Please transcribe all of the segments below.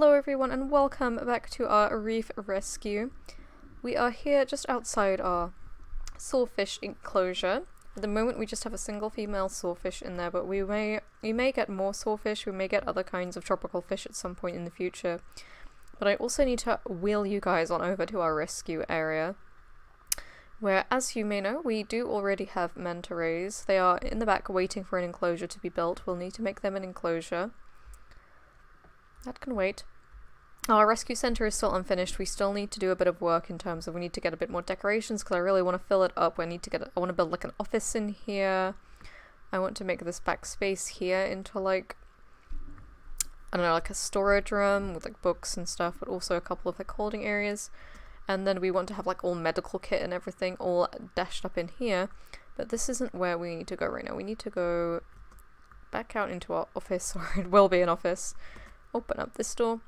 Hello everyone and welcome back to our reef rescue. We are here just outside our sawfish enclosure. At the moment we just have a single female sawfish in there, but we may get more sawfish, we may get other kinds of tropical fish at some point in the future. But I also need to wheel you guys on over to our rescue area, where, as you may know, we do already have manta rays. They are in the back waiting for an enclosure to be built. We'll need to make them an enclosure. That can wait. Our rescue center is still unfinished. We still need to do a bit of work in terms of we need to get a bit more decorations because I really want to fill it up. I want to build like an office in here. I want to make this back space here into like, I don't know, like a storage room with like books and stuff, but also a couple of like holding areas. And then we want to have like all medical kit and everything all dashed up in here. But this isn't where we need to go right now. We need to go back out into our office, or it will be an office. Open up this door,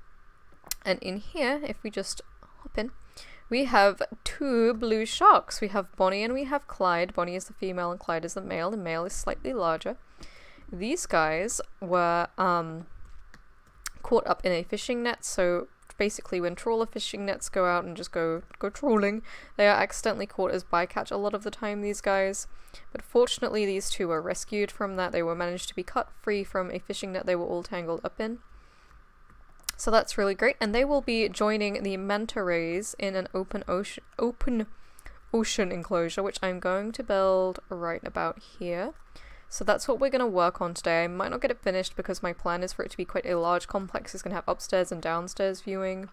and in here, if we just hop in, we have two blue sharks. We have Bonnie and we have Clyde. Bonnie is the female and Clyde is the male. The male is slightly larger. These guys were caught up in a fishing net, so basically when trawler fishing nets go out and just go trawling, they are accidentally caught as bycatch a lot of the time, these guys. But fortunately these two were rescued from that. They were managed to be cut free from a fishing net they were all tangled up in. So that's really great, and they will be joining the manta rays in an open ocean enclosure, which I'm going to build right about here. So that's what we're going to work on today. I might not get it finished because my plan is for it to be quite a large complex. It's going to have upstairs and downstairs viewing.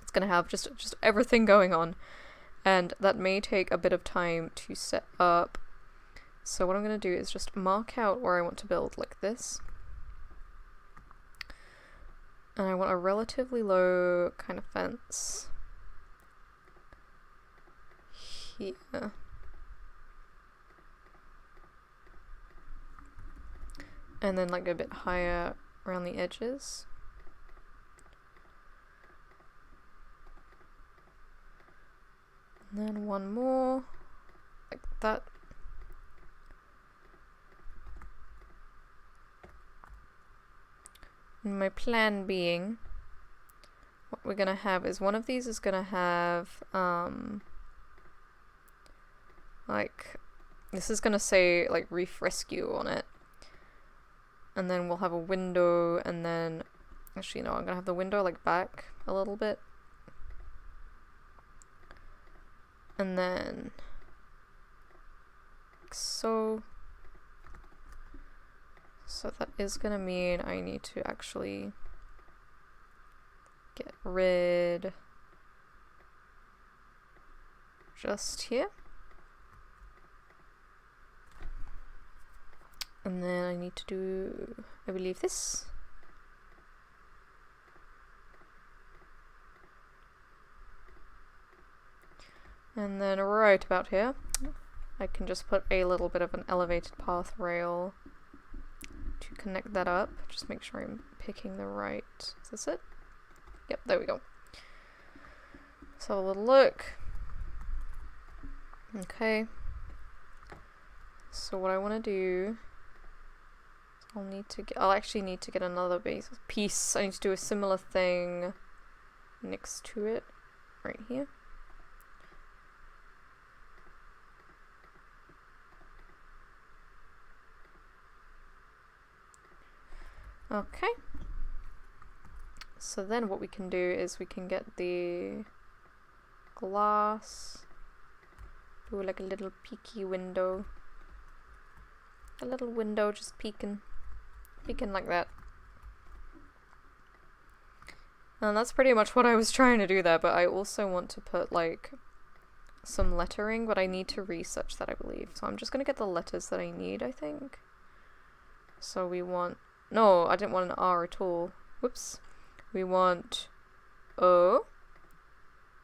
It's going to have just everything going on, and that may take a bit of time to set up. So what I'm going to do is just mark out where I want to build like this. And I want a relatively low kind of fence here. And then like a bit higher around the edges. And then one more, like that. And my plan being, what we're gonna have is one of these is gonna have, like, this is gonna say, like, Reef Rescue on it. And then we'll have a window, and then, actually, no, I'm gonna have the window, like, back a little bit. And then, like so. So that is gonna mean I need to actually get rid just here. And then I need to do, I believe, this. And then right about here, I can just put a little bit of an elevated path rail to connect that up. Just make sure I'm picking the right. Is this it? Yep, there we go. Let's have a little look. Okay. So what I want to do, I'll actually need to get another base piece. I need to do a similar thing next to it, right here. Okay, so then what we can do is we can get the glass, do like a little peeky window, just peeking like that. And that's pretty much what I was trying to do there, but I also want to put like some lettering, but I need to research that, I believe. So I'm just gonna get the letters that I need, I think. So we want, no, I didn't want an R at all. Whoops. We want O,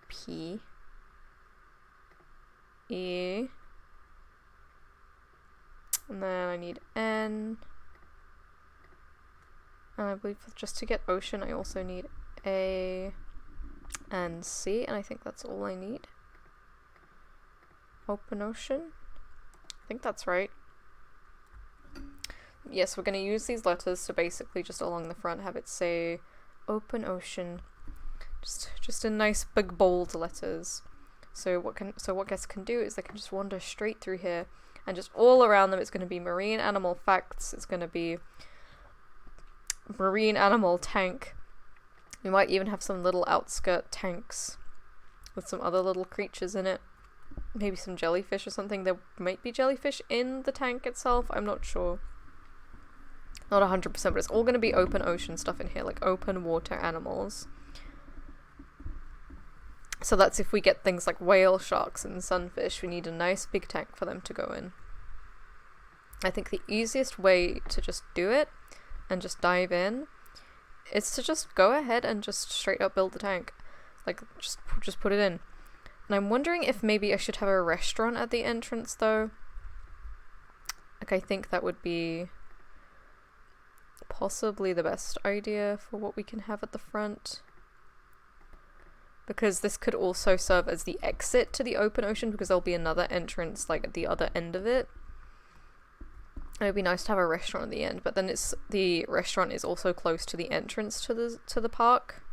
P, E, and then I need N. And I believe just to get ocean, I also need A and C, and I think that's all I need. Open ocean. I think that's right. Yes, we're going to use these letters to basically just along the front have it say Open ocean. Just in nice big bold letters. So what guests can do is they can just wander straight through here, and just all around them it's going to be marine animal facts. It's going to be marine animal tank. We might even have some little outskirt tanks with some other little creatures in it. Maybe some jellyfish or something. There might be jellyfish in the tank itself. I'm not sure. Not 100%, but it's all going to be open ocean stuff in here, like open water animals. So that's if we get things like whale sharks and sunfish, we need a nice big tank for them to go in. I think the easiest way to just do it and just dive in is to just go ahead and just straight up build the tank. Like, just put it in. And I'm wondering if maybe I should have a restaurant at the entrance though. Like, I think that would be possibly the best idea for what we can have at the front. Because this could also serve as the exit to the open ocean, because there'll be another entrance like at the other end of it. It would be nice to have a restaurant at the end, but then the restaurant is also close to the entrance to the park.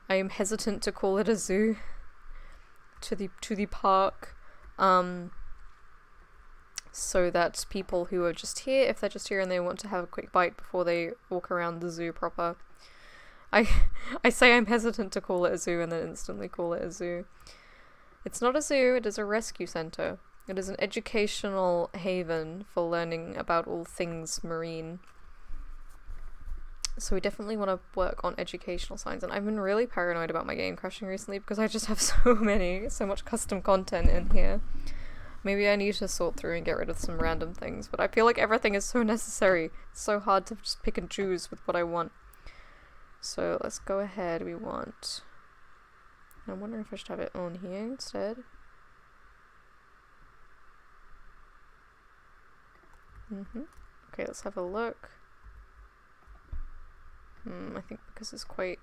I am hesitant to call it a zoo. To the park. So that people who are just here, if they're just here and they want to have a quick bite before they walk around the zoo proper. I say I'm hesitant to call it a zoo and then instantly call it a zoo. It's not a zoo, it is a rescue center. It is an educational haven for learning about all things marine. So we definitely want to work on educational signs, and I've been really paranoid about my game crashing recently because I just have so much custom content in here. Maybe I need to sort through and get rid of some random things, but I feel like everything is so necessary. It's so hard to just pick and choose with what I want. So let's go ahead, I'm wondering if I should have it on here instead. Okay, let's have a look. I think because it's quite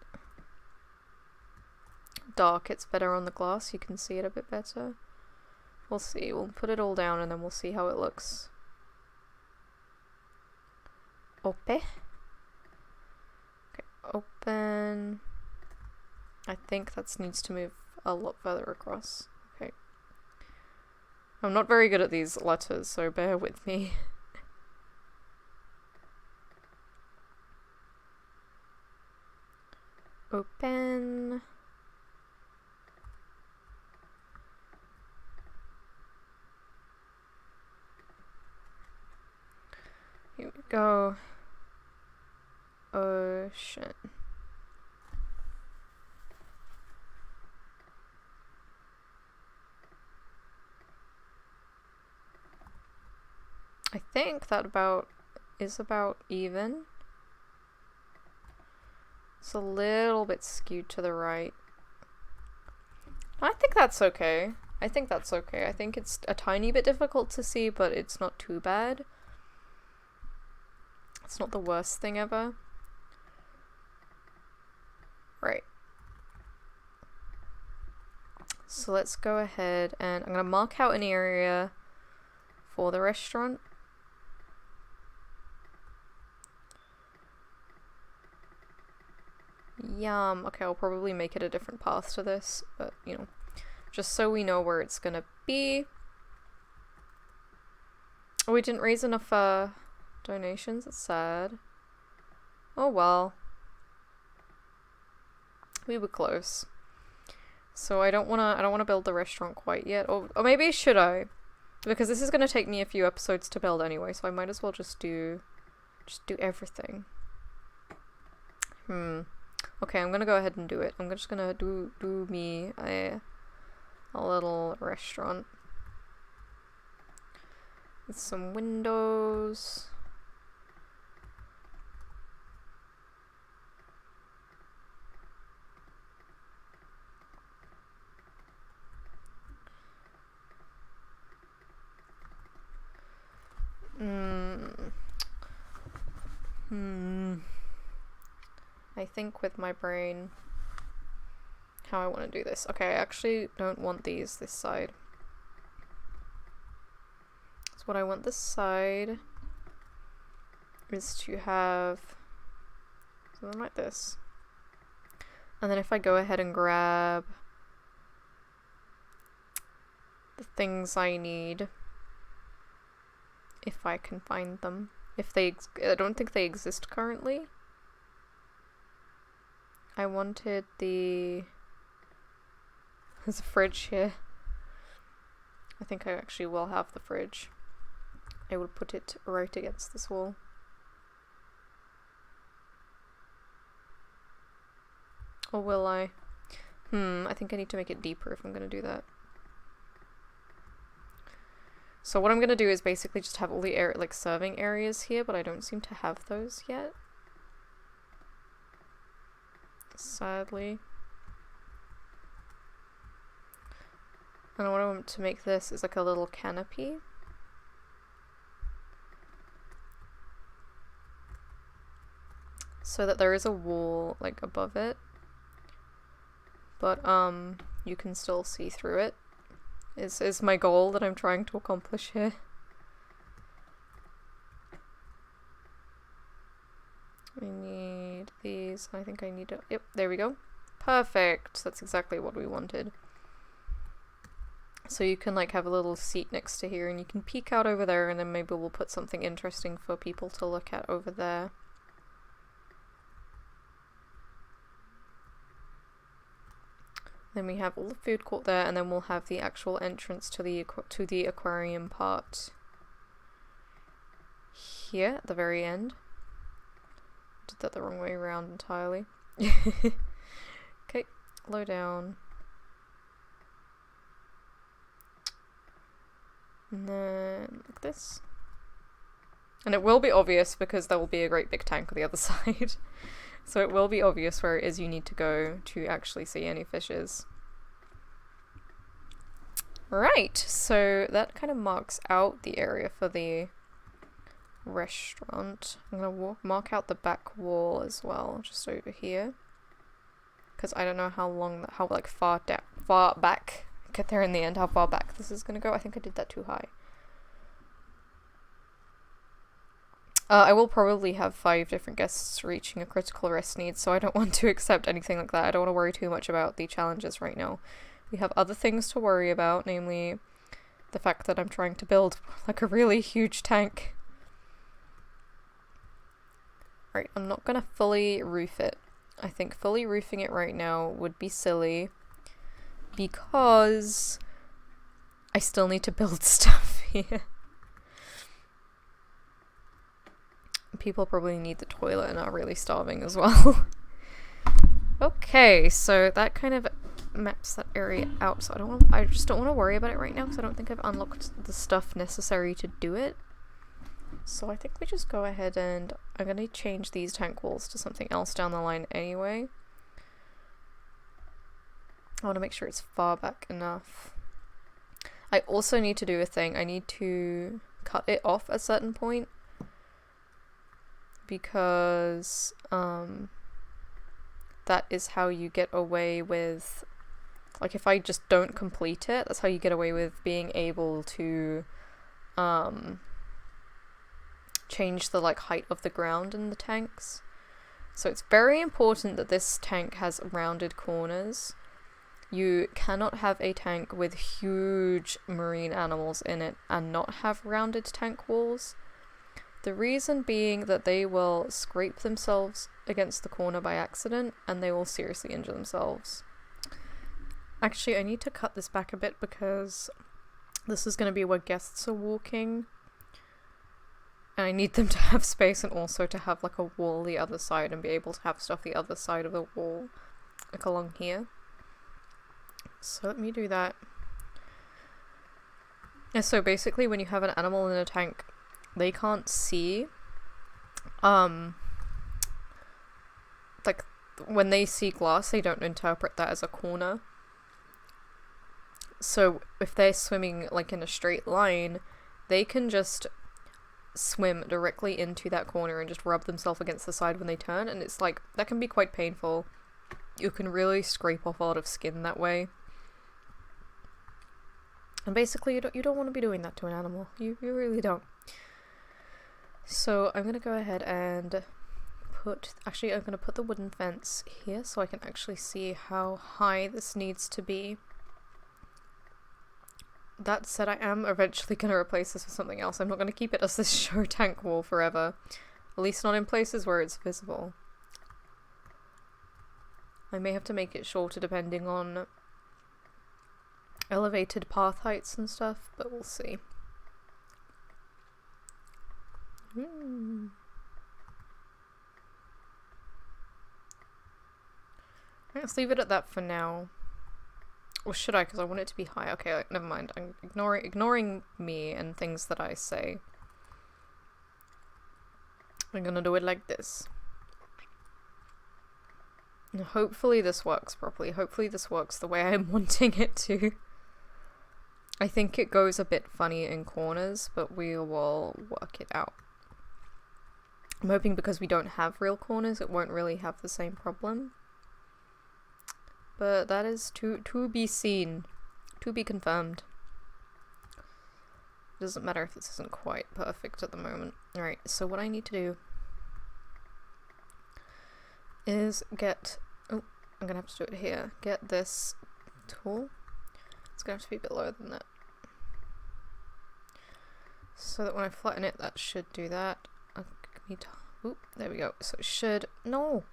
dark, it's better on the glass, you can see it a bit better. We'll see, we'll put it all down and then we'll see how it looks. Okay. Open. I think that needs to move a lot further across. Okay. I'm not very good at these letters, so bear with me. Open. Here we go. Ocean. I think that is about even. It's a little bit skewed to the right. I think that's okay. I think it's a tiny bit difficult to see, but it's not too bad. It's not the worst thing ever. Right. So let's go ahead and I'm gonna mark out an area for the restaurant. Yum. Okay, I'll probably make it a different path to this, but you know, just so we know where it's gonna be. Oh, we didn't raise enough donations. It's sad. Oh well. We were close. So I don't wanna build the restaurant quite yet. Or maybe should I? Because this is gonna take me a few episodes to build anyway, so I might as well just do everything. Okay, I'm gonna go ahead and do it. I'm just gonna do me a little restaurant with some windows. I think with my brain how I want to do this. Okay, I actually don't want these this side. So what I want this side is to have something like this. And then if I go ahead and grab the things I need, if I can find them. I don't think they exist currently. I wanted there's a fridge here. I think I actually will have the fridge. I will put it right against this wall. Or will I? I think I need to make it deeper if I'm gonna do that. So what I'm gonna do is basically just have all the serving areas here, but I don't seem to have those yet. Sadly. And what I want to make this is like a little canopy. So that there is a wall like above it. But you can still see through it. Is my goal that I'm trying to accomplish here. I need these. I think I need to... Yep, there we go. Perfect! That's exactly what we wanted. So you can like have a little seat next to here and you can peek out over there, and then maybe we'll put something interesting for people to look at over there. Then we have all the food court there, and then we'll have the actual entrance to the aquarium part here at the very end. Did that the wrong way around entirely. Okay, low down. And then like this. And it will be obvious because there will be a great big tank on the other side. So it will be obvious where it is you need to go to actually see any fishes. Right, so that kind of marks out the area for the restaurant. I'm gonna mark out the back wall as well, just over here. Because I don't know how far back, get there in the end, how far back this is gonna go. I think I did that too high. I will probably have 5 different guests reaching a critical rest need, so I don't want to accept anything like that. I don't want to worry too much about the challenges right now. We have other things to worry about, namely the fact that I'm trying to build like a really huge tank. Right, I'm not gonna fully roof it. I think fully roofing it right now would be silly because I still need to build stuff here. People probably need the toilet and are really starving as well. Okay, so that kind of maps that area out. So I just don't want to worry about it right now because I don't think I've unlocked the stuff necessary to do it. So I think we just go ahead and I'm going to change these tank walls to something else down the line anyway. I want to make sure it's far back enough. I also need to do a thing. I need to cut it off at a certain point. Because that is how you get away with, like, if I just don't complete it, that's how you get away with being able to change the like height of the ground in the tanks. So it's very important that this tank has rounded corners. You cannot have a tank with huge marine animals in it and not have rounded tank walls. The reason being that they will scrape themselves against the corner by accident and they will seriously injure themselves. Actually, I need to cut this back a bit because this is going to be where guests are walking. And I need them to have space and also to have like a wall the other side and be able to have stuff the other side of the wall, like along here. So let me do that. Yeah, so basically when you have an animal in a tank, they can't see, like, when they see glass, they don't interpret that as a corner. So if they're swimming, like, in a straight line, they can just swim directly into that corner and just rub themselves against the side when they turn, and it's like, that can be quite painful. You can really scrape off a lot of skin that way. And basically, you don't want to be doing that to an animal. You really don't. So I'm going to go ahead and put, actually I'm gonna put the wooden fence here so I can actually see how high this needs to be. That said, I am eventually gonna replace this with something else. I'm not gonna keep it as this show tank wall forever. At least not in places where it's visible. I may have to make it shorter depending on elevated path heights and stuff, but we'll see. Let's leave it at that for now. Or should I? Because I want it to be high. Okay, never mind. I'm ignoring me and things that I say. I'm gonna do it like this. And hopefully this works properly. Hopefully this works the way I'm wanting it to. I think it goes a bit funny in corners, but we will work it out. I'm hoping because we don't have real corners, it won't really have the same problem. But that is to be seen. To be confirmed. Doesn't matter if this isn't quite perfect at the moment. Alright, so what I need to do is get... Oh, I'm gonna have to do it here. Get this tool. It's gonna have to be a bit lower than that. So that when I flatten it, that should do that. Oop, there we go. So it should... No!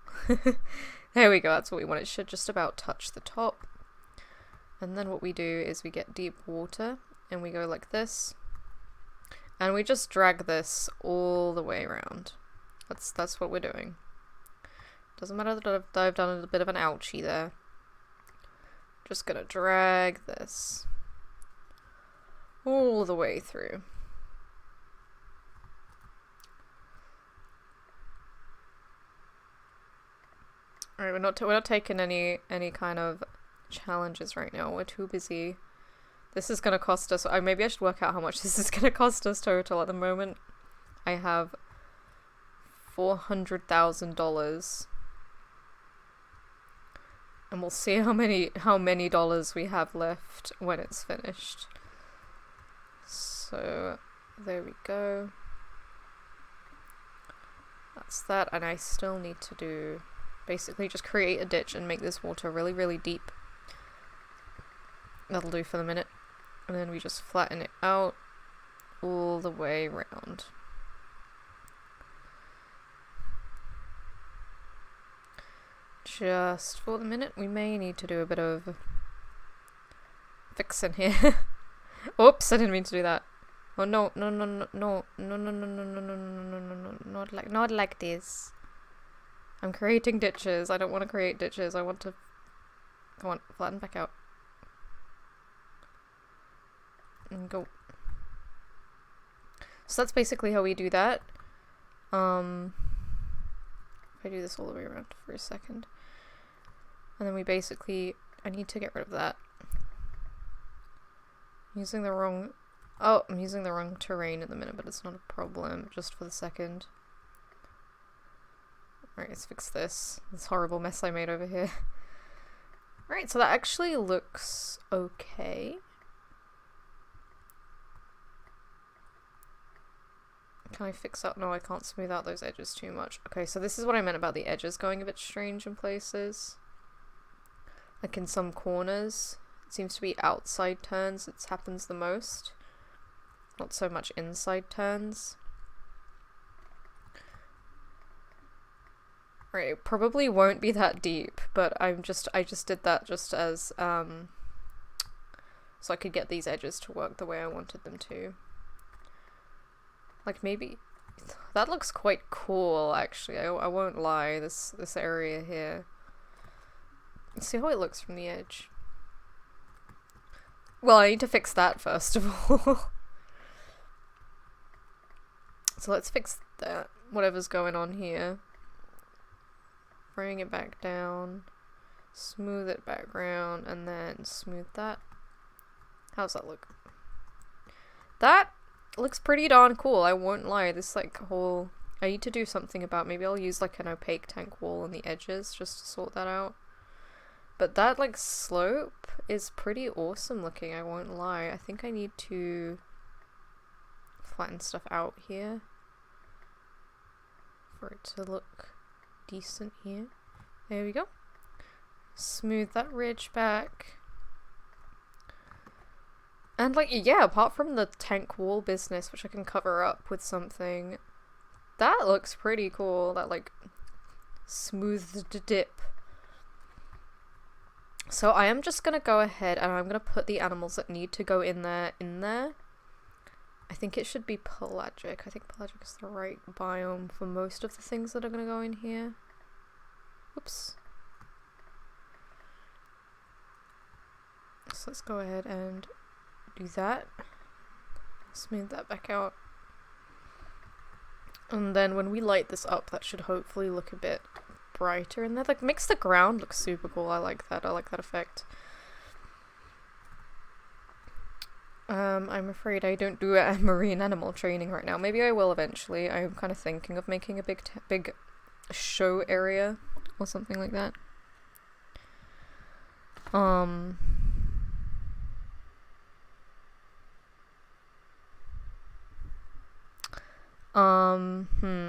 There we go, that's what we want. It should just about touch the top. And then what we do is we get deep water, and we go like this. And we just drag this all the way around. That's what we're doing. Doesn't matter that I've done a bit of an ouchie there. Just gonna drag this all the way through. Alright, we're not taking any kind of challenges right now. We're too busy. This is gonna cost us. Maybe I should work out how much this is gonna cost us total. At the moment, I have $400,000, and we'll see how many dollars we have left when it's finished. So there we go. That's that, and I still need to do. Basically just create a ditch and make this water really, really deep. That'll do for the minute. And then we just flatten it out all the way around. Just for the minute, we may need to do a bit of fixing here. Oops, I didn't mean to do that. Oh no, no, no, no, no, no, no, no, no, no, no, no, no, no, no, not like this. I'm creating ditches. I don't want to create ditches. I want to... Come on, flatten back out. And go. So that's basically how we do that. If I do this all the way around for a second. And then we basically... I need to get rid of that. I'm using the wrong... Oh, I'm using the wrong terrain at the minute, but it's not a problem. Just for the second. Alright, let's fix this horrible mess I made over here. Alright, so that actually looks okay. Can I fix up? No, I can't smooth out those edges too much. Okay, so this is what I meant about the edges going a bit strange in places. Like in some corners. It seems to be outside turns it happens the most. Not so much inside turns. Right, it probably won't be that deep, but I just did that just as so I could get these edges to work the way I wanted them to. Like maybe that looks quite cool actually. I won't lie, this area here. Let's see how it looks from the edge. Well, I need to fix that first of all. So let's fix that, whatever's going on here. Bring it back down, smooth it back around, and then smooth that. How's that look? That looks pretty darn cool, I won't lie. This like whole... I need to do something about... Maybe I'll use like an opaque tank wall on the edges just to sort that out. But that like slope is pretty awesome looking, I won't lie. I think I need to flatten stuff out here for it to look decent here. There we go. Smooth that ridge back. And like, yeah, apart from the tank wall business, which I can cover up with something, that looks pretty cool. That like smoothed dip. So I am just gonna go ahead and I'm gonna put the animals that need to go in there. I think it should be pelagic. I think pelagic is the right biome for most of the things that are gonna go in here. Oops. So let's go ahead and do that. Smooth that back out. And then when we light this up, that should hopefully look a bit brighter in there. Like, makes the ground look super cool. I like that. I like that effect. I'm afraid I don't do marine animal training right now. Maybe I will eventually. I'm kind of thinking of making a big show area or something like that.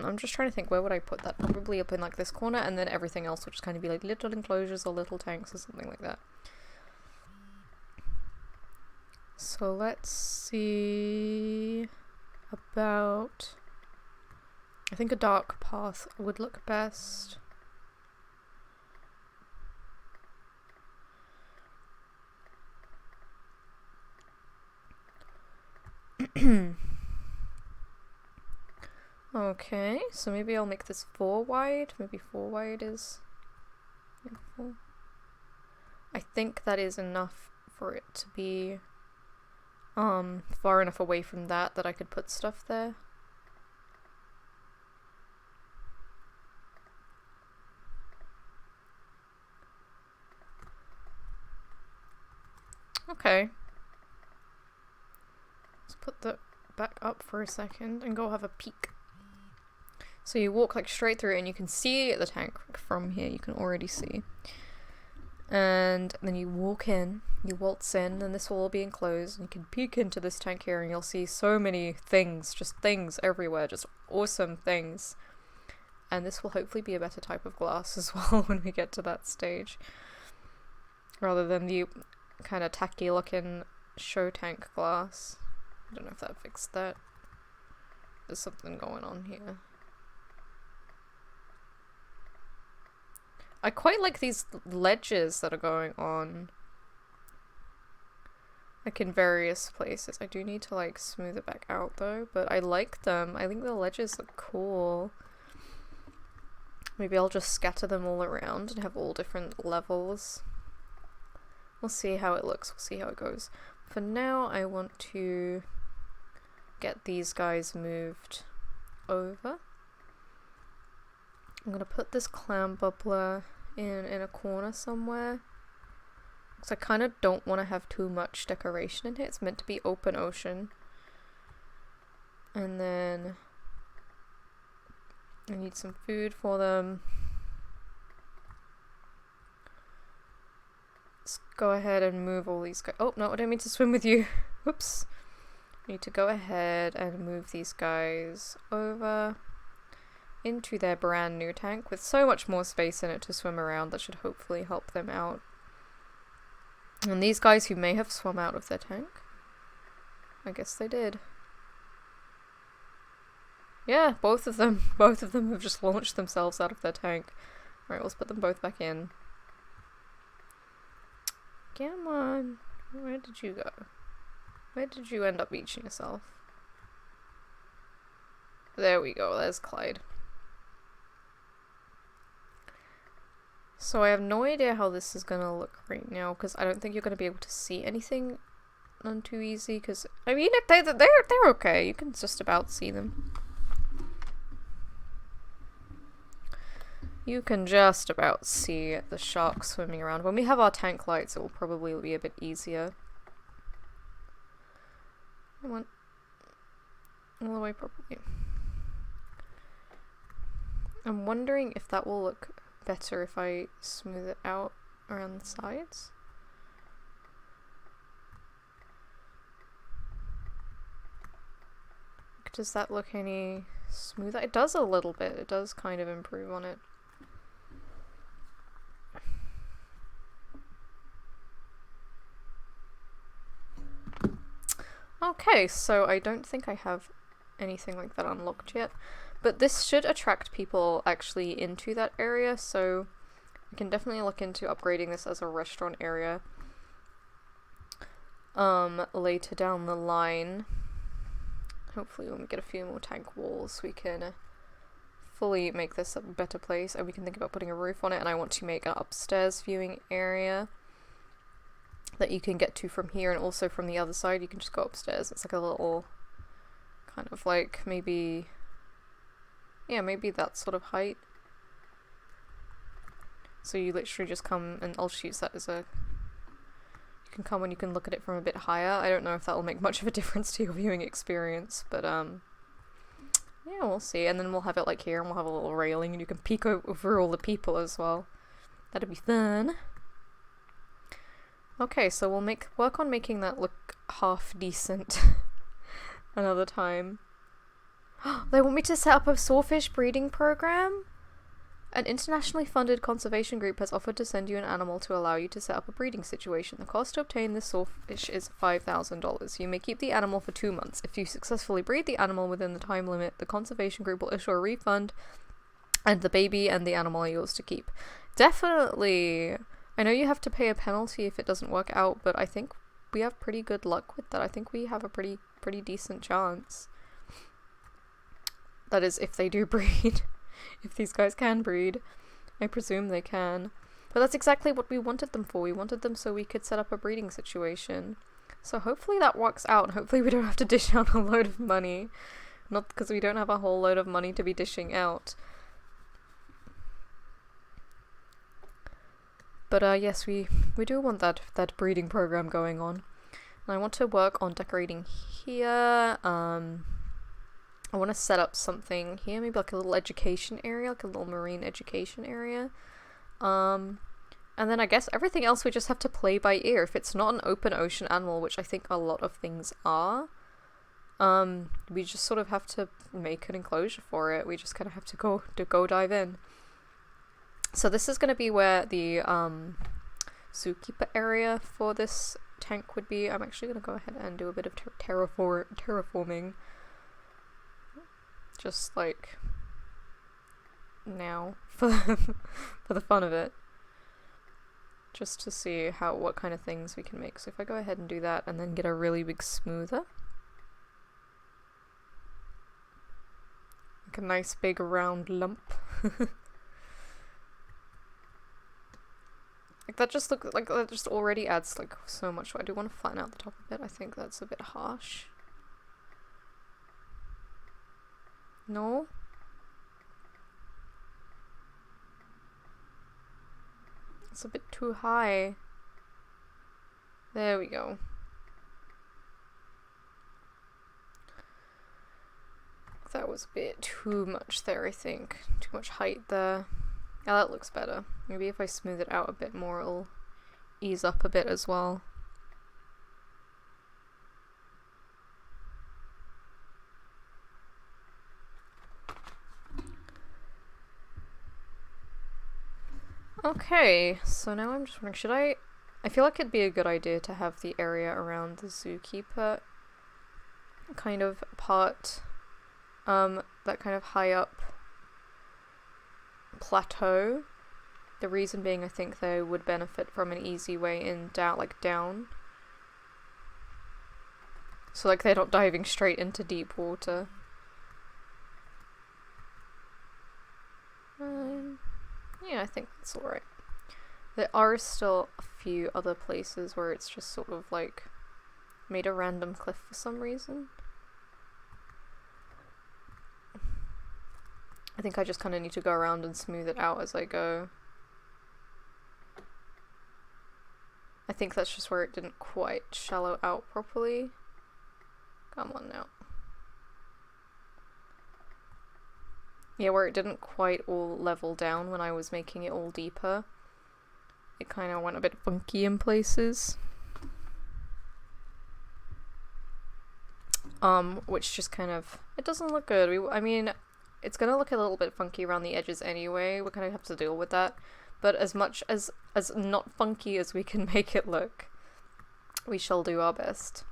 I'm just trying to think, where would I put that? Probably up in like this corner, and then everything else would just kind of be like little enclosures or little tanks or something like that. So let's see about, I think a dark path would look best. Okay, so maybe I'll make this 4 wide. Maybe 4 wide is... yeah, 4. I think that is enough for it to be far enough away from that I could put stuff there. Okay. Let's put that back up for a second and go have a peek. So you walk like straight through and you can see the tank from here. You can already see. And then you walk in, you waltz in, and this will all be enclosed. And you can peek into this tank here and you'll see so many things, just things everywhere, just awesome things. And this will hopefully be a better type of glass as well when we get to that stage. Rather than the kind of tacky looking show tank glass. I don't know if that fixed that. There's something going on here. I quite like these ledges that are going on, like in various places. I do need to like smooth it back out though, but I like them. I think the ledges look cool. Maybe I'll just scatter them all around and have all different levels. We'll see how it looks. We'll see how it goes. For now, I want to get these guys moved over. I'm gonna put this clam bubbler in a corner somewhere, because I kind of don't want to have too much decoration in here. It's meant to be open ocean. And then I need some food for them. Let's go ahead and move all these guys. Oh no, I don't mean to swim with you. Whoops. I need to go ahead and move these guys over into their brand new tank with so much more space in it to swim around. That should hopefully help them out. And these guys who may have swum out of their tank, I guess they did. Yeah, both of them have just launched themselves out of their tank. Alright, let's put them both back in. Come on, where did you go? Where did you end up beaching yourself? There we go, there's Clyde. So I have no idea how this is gonna look right now, because I don't think you're gonna be able to see anything none too easy, because, I mean, they're okay. You can just about see them. You can just about see the sharks swimming around. When we have our tank lights, it will probably be a bit easier. I want all the way properly. I'm wondering if that will look better if I smooth it out around the sides. Does that look any smoother? It does a little bit. It does kind of improve on it. Okay, so I don't think I have anything like that unlocked yet, but this should attract people actually into that area, so we can definitely look into upgrading this as a restaurant area later down the line. Hopefully when we get a few more tank walls we can fully make this a better place, and we can think about putting a roof on it. And I want to make an upstairs viewing area that you can get to from here, and also from the other side you can just go upstairs. It's like a little kind of like maybe that sort of height. So you literally just come, and I'll just use that as a, you can come and you can look at it from a bit higher. I don't know if that will make much of a difference to your viewing experience, but yeah, we'll see. And then we'll have it like here, and we'll have a little railing, and you can peek over all the people as well. That'd be fun. Okay, so we'll work on making that look half decent another time. They want me to set up a sawfish breeding program? An internationally funded conservation group has offered to send you an animal to allow you to set up a breeding situation. The cost to obtain this sawfish is $5,000. You may keep the animal for 2 months. If you successfully breed the animal within the time limit, the conservation group will issue a refund, and the baby and the animal are yours to keep. Definitely. I know you have to pay a penalty if it doesn't work out, but I think we have pretty good luck with that. I think we have a pretty decent chance. That is, if they do breed. If these guys can breed. I presume they can. But that's exactly what we wanted them for. We wanted them so we could set up a breeding situation. So hopefully that works out, and hopefully we don't have to dish out a load of money. Not because we don't have a whole load of money to be dishing out. But yes, we do want that breeding program going on. And I want to work on decorating here. I want to set up something here, maybe like a little education area, like a little marine education area. And then I guess everything else we just have to play by ear. If it's not an open ocean animal, which I think a lot of things are, we just sort of have to make an enclosure for it. We just kind of have to go dive in. So this is going to be where the zookeeper area for this tank would be. I'm actually going to go ahead and do a bit of terraforming. Just like now for the fun of it. Just to see what kind of things we can make. So if I go ahead and do that and then get a really big smoother. Like a nice big round lump. Like that just already adds like so much. I do want to flatten out the top of it. I think that's a bit harsh. No? It's a bit too high. There we go. That was a bit too much there, I think. Too much height there. Yeah, that looks better. Maybe if I smooth it out a bit more, it'll ease up a bit as well. Okay, so now I'm just wondering, I feel like it'd be a good idea to have the area around the zookeeper kind of part, that kind of high up plateau. The reason being, I think they would benefit from an easy way in down. So like they're not diving straight into deep water. Yeah, I think that's alright. There are still a few other places where it's just sort of like made a random cliff for some reason. I think I just kind of need to go around and smooth it out as I go. I think that's just where it didn't quite shallow out properly. Come on now. Yeah, where it didn't quite all level down when I was making it all deeper. It kind of went a bit funky in places. Which just kind of, it doesn't look good. I mean, it's gonna look a little bit funky around the edges anyway. We're gonna have to deal with that. But as much as not funky as we can make it look, we shall do our best.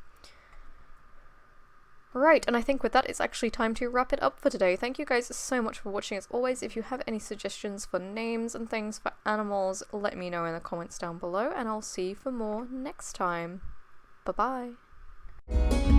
Right, and I think with that, it's actually time to wrap it up for today. Thank you guys so much for watching. As always, if you have any suggestions for names and things for animals, let me know in the comments down below, and I'll see you for more next time. Bye-bye.